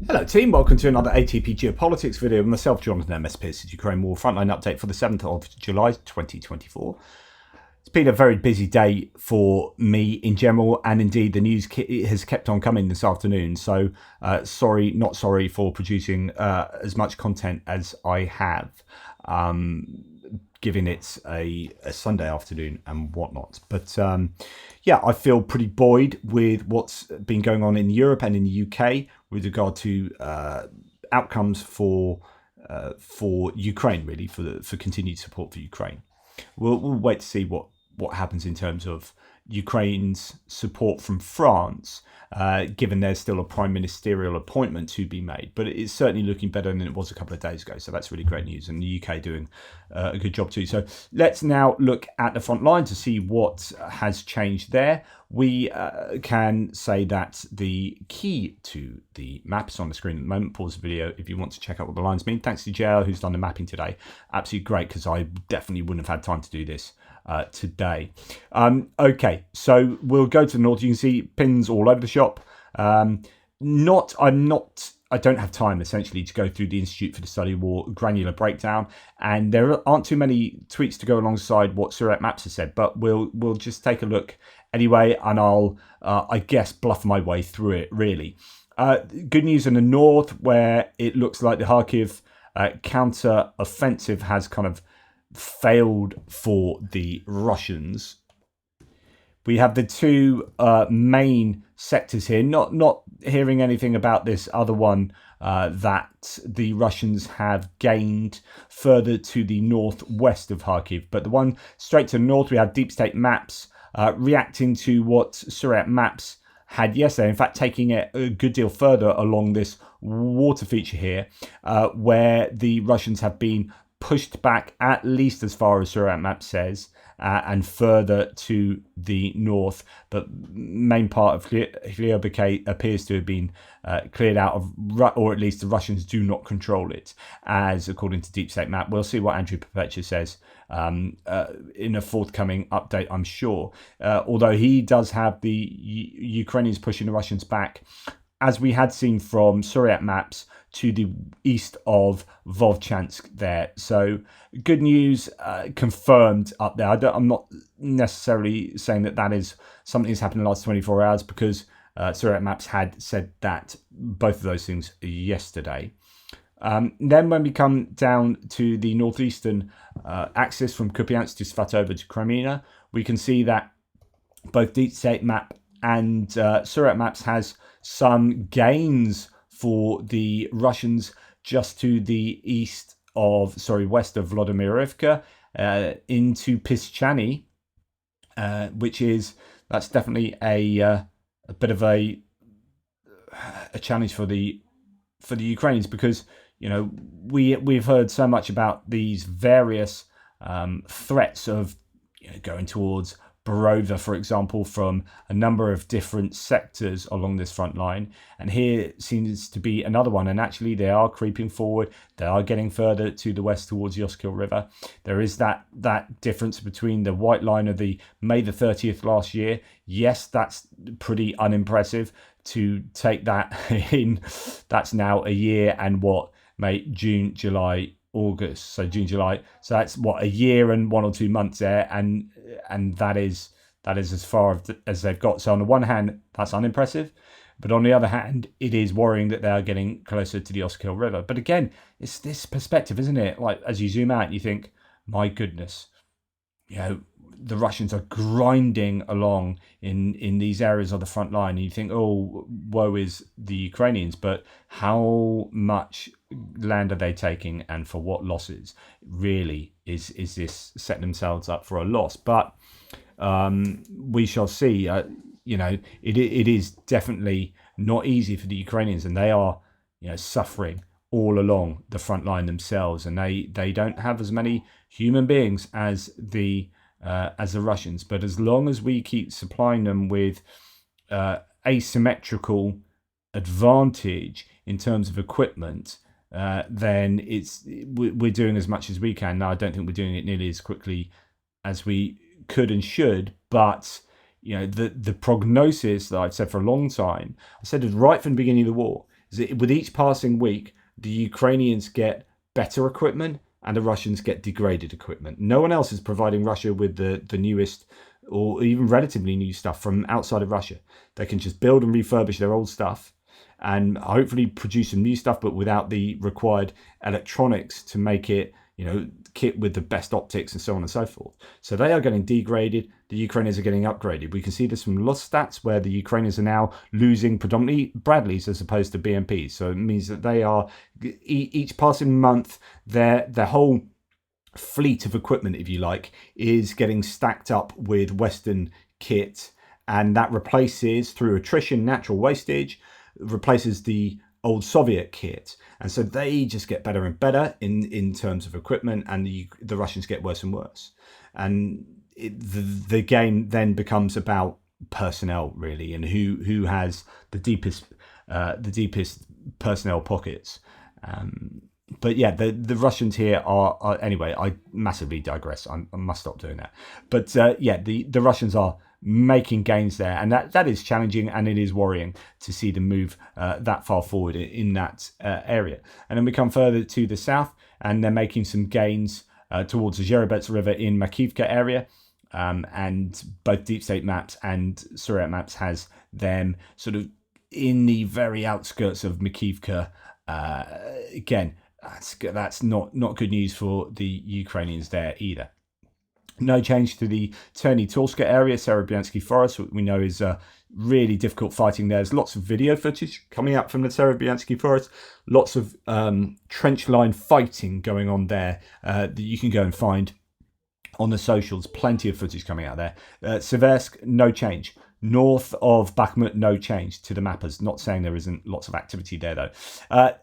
Hello team, welcome to another ATP Geopolitics video with myself, Jonathan MS Pearce, Ukraine War Frontline update for the 7th of July 2024. It's been a very busy day for me in general, and indeed the news has kept on coming this afternoon, so not sorry for producing as much content as I have, given it's a Sunday afternoon and whatnot. But yeah, I feel pretty buoyed with what's been going on in Europe and in the UK with regard to outcomes for Ukraine, really, for continued support for Ukraine. We'll wait to see what happens in terms of Ukraine's support from France, given there's still a prime ministerial appointment to be made. But it's certainly looking better than it was a couple of days ago. So that's really great news. And the UK doing a good job too. So let's now look at the front line to see what has changed there. We can say that the key to the map is on the screen at the moment. Pause the video if you want to check out what the lines mean. Thanks to JL who's done the mapping today. Absolutely great, because I definitely wouldn't have had time to do this today. Okay, so we'll go to the north. You can see pins all over the shop. I don't have time essentially to go through the Institute for the Study of War granular breakdown, and there aren't too many tweets to go alongside what Surat Maps has said, but we'll just take a look anyway, and I'll I guess bluff my way through it really. Good news in the north, where it looks like the Kharkiv counter offensive has kind of failed for the Russians. We have the two main sectors here. Not hearing anything about this other one that the Russians have gained further to the northwest of Kharkiv. But the one straight to the north, we have Deep State Maps reacting to what Surat Maps had yesterday. In fact, taking it a good deal further along this water feature here, where the Russians have been pushed back at least as far as Surat Map says, and further to the north. But main part of Hliobike appears to have been cleared out of, or at least the Russians do not control it, as according to Deep State Map. We'll see what Andrew Perpetua says in a forthcoming update, I'm sure. Although he does have the Ukrainians pushing the Russians back, as we had seen from Surat Maps, to the east of Vovchansk there. So good news confirmed up there. I'm not necessarily saying that is something that's happened in the last 24 hours, because Surat Maps had said that both of those things yesterday. Then when we come down to the northeastern axis from Kupiansk to Svatova to Crimea, we can see that both Deep State Map and Surat Maps has some gains for the Russians just to the west of Vladimirovka, into Pischany, that's definitely a bit of a challenge for the Ukrainians, because we've heard so much about these various threats of going towards Borova, for example, from a number of different sectors along this front line. And here seems to be another one. And actually, they are creeping forward. They are getting further to the west towards Yoskil River. There is that difference between the white line of the May the 30th last year. Yes, that's pretty unimpressive to take that in. That's now a year and June, July, August. So June, July. So that's a year and 1 or 2 months there, and that is as far as they've got. So on the one hand, that's unimpressive, but on the other hand, it is worrying that they are getting closer to the Oskil River. But again, it's this perspective, isn't it? Like, as you zoom out, you think, my goodness, the Russians are grinding along in these areas of the front line. And you think, oh, woe is the Ukrainians, but how much land are they taking, and for what losses? Really, is this setting themselves up for a loss? But we shall see. It is definitely not easy for the Ukrainians, and they are suffering all along the front line themselves, and they don't have as many human beings as the Russians. But as long as we keep supplying them with asymmetrical advantage in terms of equipment, then we're doing as much as we can. Now, I don't think we're doing it nearly as quickly as we could and should, but the prognosis that I've said for a long time, I said it right from the beginning of the war, is With each passing week, the Ukrainians get better equipment and the Russians get degraded equipment. No one else is providing Russia with the newest or even relatively new stuff from outside of Russia. They can just build and refurbish their old stuff and hopefully produce some new stuff, but without the required electronics to make it, kit with the best optics and so on and so forth. So they are getting degraded. The Ukrainians are getting upgraded. We can see this from lost stats where the Ukrainians are now losing predominantly Bradleys as opposed to BMPs. So it means that they are, each passing month, their whole fleet of equipment, if you like, is getting stacked up with Western kit, and that replaces, through attrition, natural wastage, replaces the old Soviet kit. And so they just get better and better in terms of equipment, and the Russians get worse and worse. And the game then becomes about personnel, really, and who has the deepest personnel pockets. But yeah, the Russians here are anyway. I massively digress. I must stop doing that. But the Russians are making gains there, and that is challenging, and it is worrying to see them move that far forward in that area. And then we come further to the south, and they're making some gains towards the Zherebets River in Makivka area. And both Deep State maps and Suriyat maps has them sort of in the very outskirts of Makivka. Again, that's not good news for the Ukrainians there either. No change to the Terny Torska area, Serebyansky Forest, what we know is really difficult fighting there. There's lots of video footage coming out from the Serebyansky Forest, lots of trench line fighting going on there that you can go and find on the socials. Plenty of footage coming out there. Seversk, no change. North of Bakhmut, no change to the mappers. Not saying there isn't lots of activity there, though.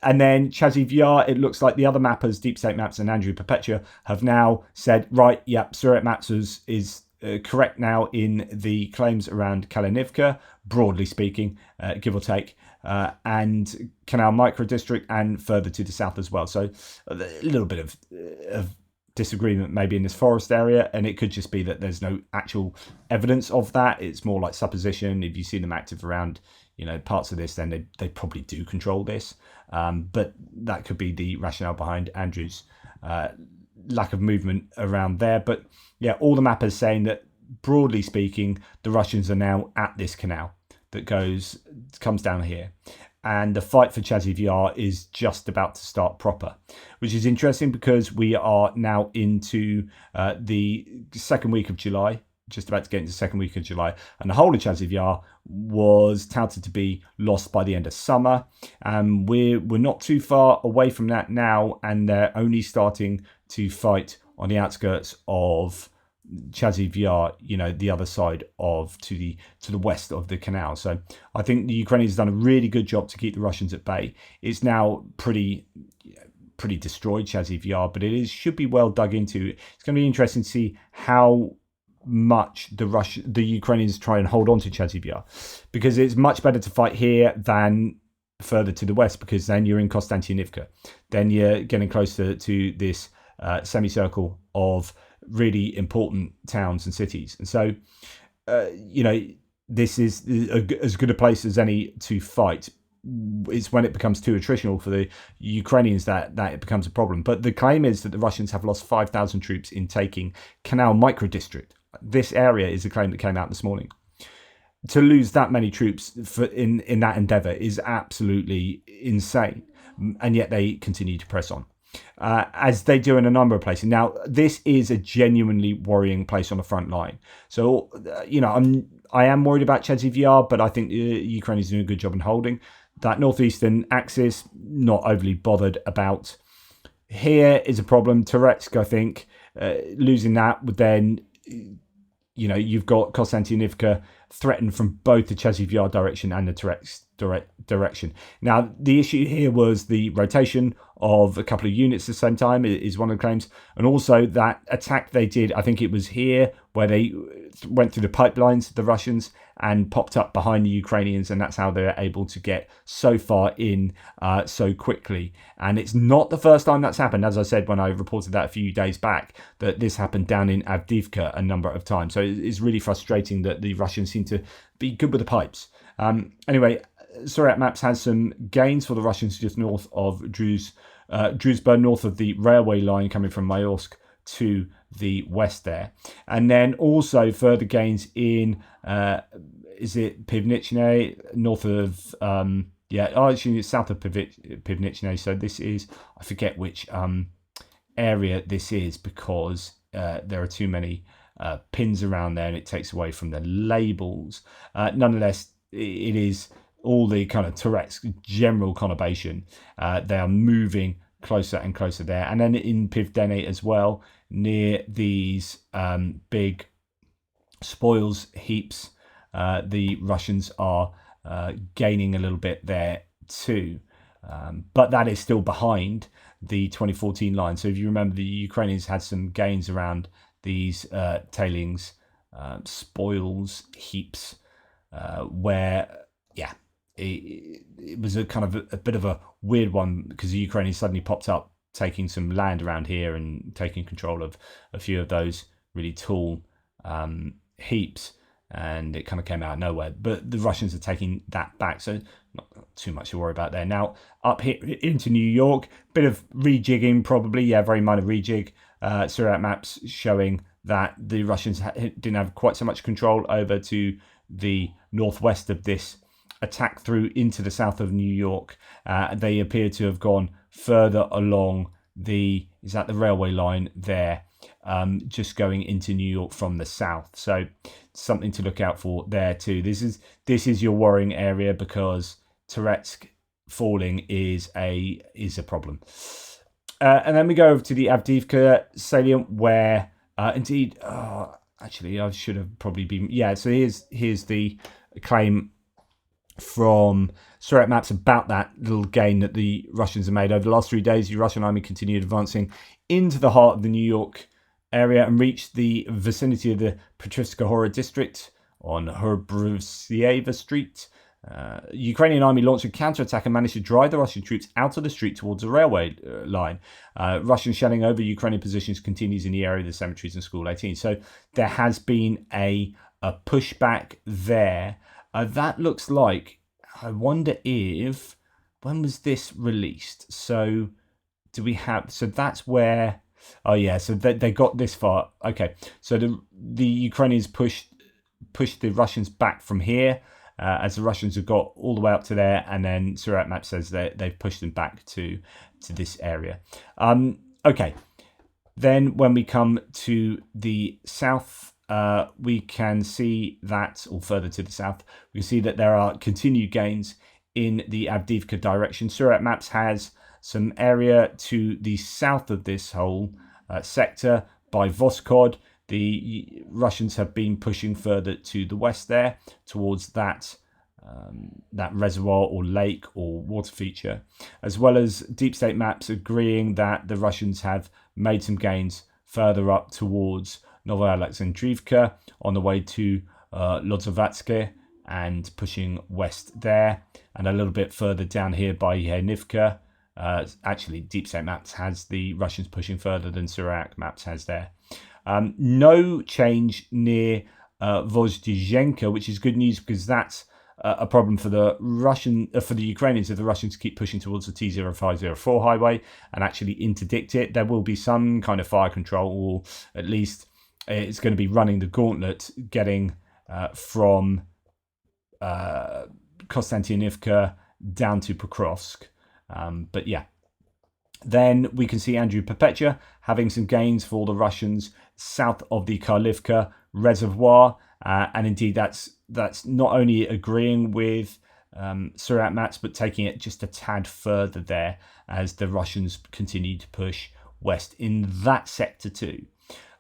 And then Chaziv Yar, it looks like the other mappers, Deep State Maps and Andrew Perpetua, have now said, right, yep, Suriyat Maps is correct now in the claims around Kalinivka, broadly speaking, give or take, and Canal Micro-District, and further to the south as well. So a little bit of disagreement maybe in this forest area, and it could just be that there's no actual evidence of that. It's more like supposition. If you see them active around parts of this, then they probably do control this, but that could be the rationale behind Andrew's lack of movement around there. But yeah, all the mappers saying that broadly speaking, the Russians are now at this canal that comes down here. And the fight for Chaziv Yar is just about to start proper, which is interesting because we are now into the second week of July, just about to get into the second week of July. And the whole of Chaziv Yar was touted to be lost by the end of summer. We're not too far away from that now, and they're only starting to fight on the outskirts of Chaziv Yar, the other side to the west of the canal. So I think the Ukrainians have done a really good job to keep the Russians at bay. It's now pretty destroyed, Chaziv Yar, but should be well dug into. It's going to be interesting to see how much the Ukrainians try and hold on to Chaziv Yar, because it's much better to fight here than further to the west, because then you're in Konstantinivka, then you're getting closer to this semicircle of really important towns and cities. And so this is as good a place as any to fight. It's when it becomes too attritional for the Ukrainians that it becomes a problem. But the claim is that the Russians have lost 5,000 troops in taking Canal Micro-District. This area is the claim that came out this morning. To lose that many troops in that endeavour is absolutely insane. And yet they continue to press on, as they do in a number of places. Now, this is a genuinely worrying place on the front line. So, I am worried about Chaziv Yar, but I think Ukraine is doing a good job in holding that northeastern axis. Not overly bothered about. Here is a problem. Teretsk, I think, losing that would then, you've got Konstantinivka threatened from both the Chaziv Yar direction and the Teretsk direction. Now, the issue here was the rotation of a couple of units at the same time is one of the claims, and also that attack they did, I think it was here where they went through the pipelines, the Russians, and popped up behind the Ukrainians, and that's how they're able to get so far in so quickly. And it's not the first time that's happened. As I said when I reported that a few days back, that this happened down in Avdiivka a number of times. So it's really frustrating that the Russians seem to be good with the pipes. Anyway, Surat Maps has some gains for the Russians just north of Druzhba, north of the railway line coming from Mayorsk to the west there. And then also further gains in, is it Pivnichne, north of, actually it's south of Pivnichne. So this is, I forget which area this is because there are too many pins around there and it takes away from the labels. Nonetheless, it is all the kind of Tourette's general conurbation. They are moving closer and closer there. And then in Pivdene as well, near these big spoils heaps, the Russians are gaining a little bit there too. But that is still behind the 2014 line. So if you remember, the Ukrainians had some gains around these tailings spoils heaps where, it was a kind of a bit of a weird one because the Ukrainians suddenly popped up taking some land around here and taking control of a few of those really tall heaps, and it kind of came out of nowhere. But the Russians are taking that back, so not too much to worry about there. Now up here into New York, bit of rejigging probably, very minor rejig. Surat Maps showing that the Russians didn't have quite so much control over to the northwest of this attack through into the south of New York. They appear to have gone further along the railway line there, just going into New York from the south. So something to look out for there too. This is your worrying area because Touretsk falling is a problem. And then we go over to the Avdiivka salient where indeed, actually I should have probably been, so here's the claim from Surat Maps about that little gain that the Russians have made. Over the last 3 days, the Russian army continued advancing into the heart of the New York area and reached the vicinity of the Petrivska Hora district on Hrubovsieva Street. Ukrainian army launched a counterattack and managed to drive the Russian troops out of the street towards the railway line. Russian shelling over Ukrainian positions continues in the area of the cemeteries and School 18. So there has been a pushback there. That looks like, I wonder if, when was this released? So do we have, so that's where, so they got this far. Okay, so the Ukrainians pushed the Russians back from here, as the Russians have got all the way up to there, and then Surat Map says that they've pushed them back to this area. Okay, then when we come to the south, we can see that, or further to the south, we can see that there are continued gains in the Avdiivka direction. Surat Maps has some area to the south of this whole sector by Voskod. The Russians have been pushing further to the west there towards that reservoir or lake or water feature, as well as Deep State Maps agreeing that the Russians have made some gains further up towards Novoalexandrivka on the way to Lodzovatske and pushing west there, and a little bit further down here by Yernivka. Actually, Deep State Maps has the Russians pushing further than Surat Maps has there. No change near Vozdizhenka, which is good news because that's a problem for the Ukrainians if the Russians keep pushing towards the T0504 highway and actually interdict it. There will be some kind of fire control, or at least it's going to be running the gauntlet getting from Konstantinivka down to Pokrovsk. But yeah, then we can see Andrew Perpetua having some gains for the Russians south of the Karlivka reservoir, and indeed that's not only agreeing with Surat Maps but taking it just a tad further there as the Russians continue to push west in that sector too.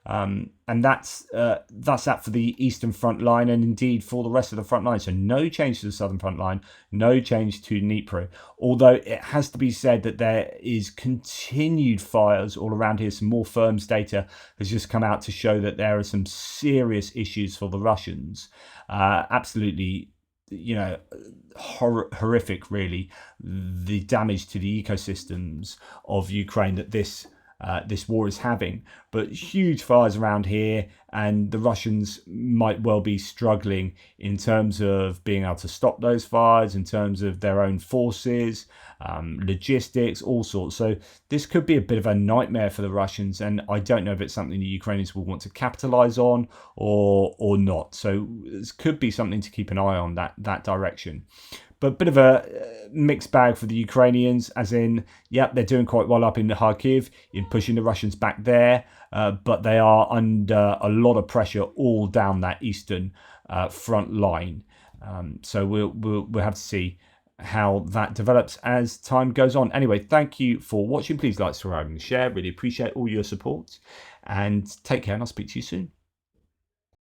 And that's that for the eastern front line, and indeed for the rest of the front line. So no change to the southern front line, no change to Dnipro. Although it has to be said that there is continued fires all around here. Some more firms data has just come out to show that there are some serious issues for the Russians. Absolutely, horrific, really, the damage to the ecosystems of Ukraine that this this war is having. But huge fires around here, and the Russians might well be struggling in terms of being able to stop those fires, in terms of their own forces, logistics, all sorts. So this could be a bit of a nightmare for the Russians, and I don't know if it's something the Ukrainians will want to capitalize on or not. So this could be something to keep an eye on, that direction. But a bit of a mixed bag for the Ukrainians, as in, yep, they're doing quite well up in Kharkiv in pushing the Russians back there, but they are under a lot of pressure all down that eastern front line. So we'll have to see how that develops as time goes on. Anyway, thank you for watching. Please like, subscribe, and share. Really appreciate all your support. And take care, and I'll speak to you soon.